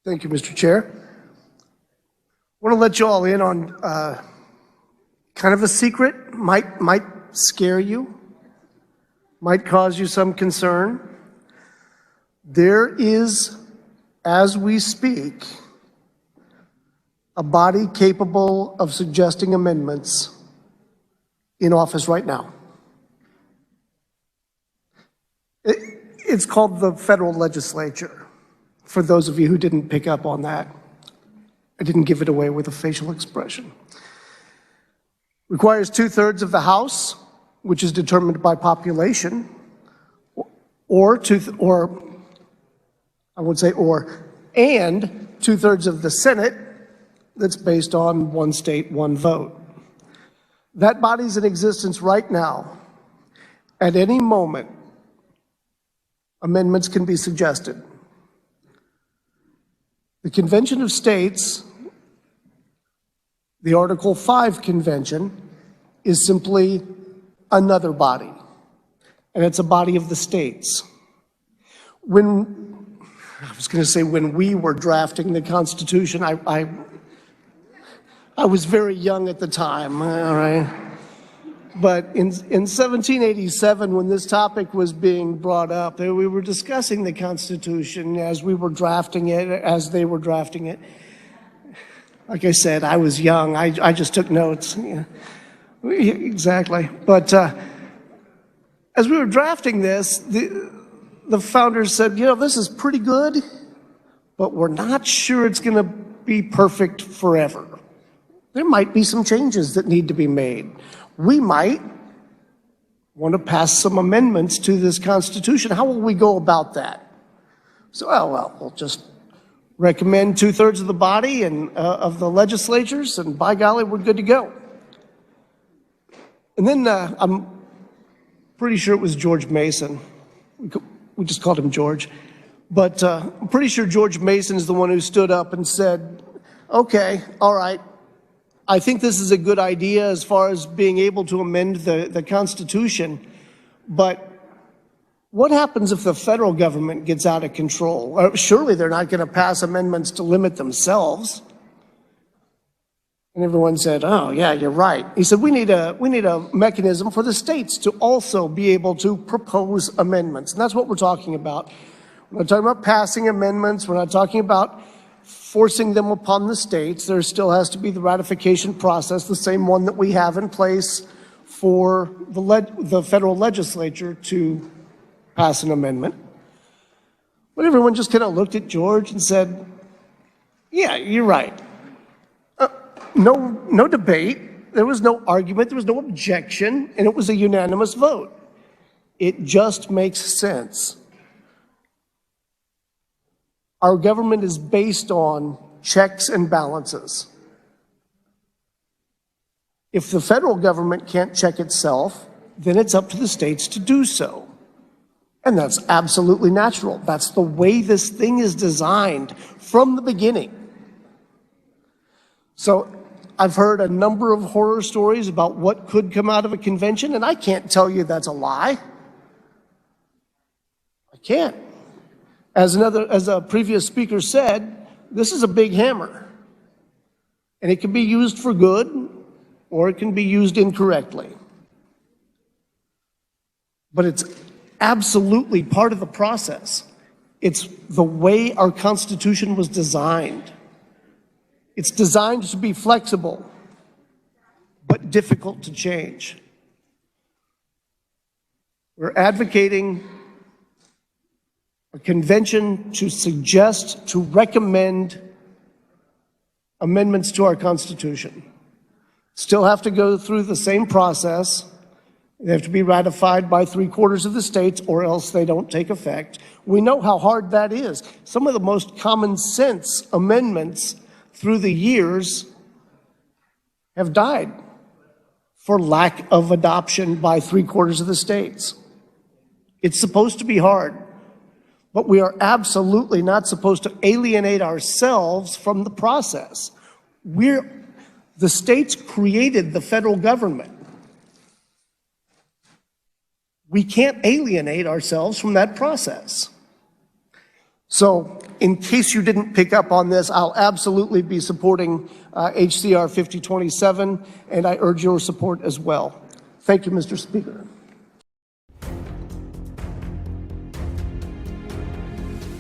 Thank you, Mr. Chair. I want to let you all in on kind of a secret, might scare you, might cause you some concern. There is, as we speak, a body capable of suggesting amendments in office right now. It's called the federal legislature, for those of you who didn't pick up on that. I didn't give it away with a facial expression. Requires 2/3 of the House, which is determined by population, and 2/3 of the Senate, that's based on one state, one vote. That body's in existence right now. At any moment, amendments can be suggested. The Convention of States, the Article 5 Convention, is simply another body, and it's a body of the states. When we were drafting the Constitution, I was very young at the time, all right? But in 1787, when this topic was being brought up, we were discussing the Constitution as we were drafting it, as they were drafting it. Like I said, I was young. I just took notes. Yeah. Exactly. But as we were drafting this, the founders said, this is pretty good, but we're not sure it's going to be perfect forever. There might be some changes that need to be made. We might want to pass some amendments to this Constitution. How will we go about that? So, we'll just recommend 2/3 of the body and of the legislatures, and by golly, we're good to go. And then I'm pretty sure it was George Mason. We just called him George. But I'm pretty sure George Mason is the one who stood up and said, okay, all right, I think this is a good idea as far as being able to amend the Constitution, but what happens if the federal government gets out of control? Surely they're not going to pass amendments to limit themselves. And everyone said, oh, yeah, you're right. He said, we need a mechanism for the states to also be able to propose amendments. And that's what we're talking about. We're not talking about passing amendments. We're not talking about forcing them upon the states. There still has to be the ratification process, the same one that we have in place for the federal legislature to pass an amendment. But everyone just kind of looked at George and said, yeah, you're right. No debate. There was no argument. There was no objection. And it was a unanimous vote. It just makes sense. Our government is based on checks and balances. If the federal government can't check itself, then it's up to the states to do so. And that's absolutely natural. That's the way this thing is designed from the beginning. So I've heard a number of horror stories about what could come out of a convention, and I can't tell you that's a lie. I can't. As a previous speaker said, this is a big hammer. And it can be used for good, or it can be used incorrectly. But it's absolutely part of the process. It's the way our Constitution was designed. It's designed to be flexible, but difficult to change. We're advocating a convention to suggest, to recommend amendments to our Constitution. Still have to go through the same process. They have to be ratified by 3/4 of the states, or else they don't take effect. We know how hard that is. Some of the most common sense amendments through the years have died for lack of adoption by 3/4 of the states. It's supposed to be hard, but we are absolutely not supposed to alienate ourselves from the process. The states created the federal government. We can't alienate ourselves from that process. So in case you didn't pick up on this, I'll absolutely be supporting HCR 5027, and I urge your support as well. Thank you, Mr. Speaker.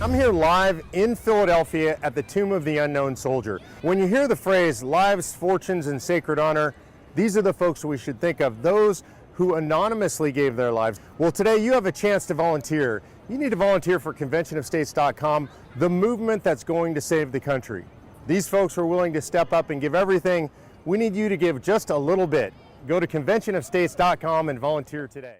I'm here live in Philadelphia at the Tomb of the Unknown Soldier. When you hear the phrase lives, fortunes, and sacred honor, these are the folks we should think of, those who anonymously gave their lives. Well, today you have a chance to volunteer. You need to volunteer for conventionofstates.com, the movement that's going to save the country. These folks are willing to step up and give everything. We need you to give just a little bit. Go to conventionofstates.com and volunteer today.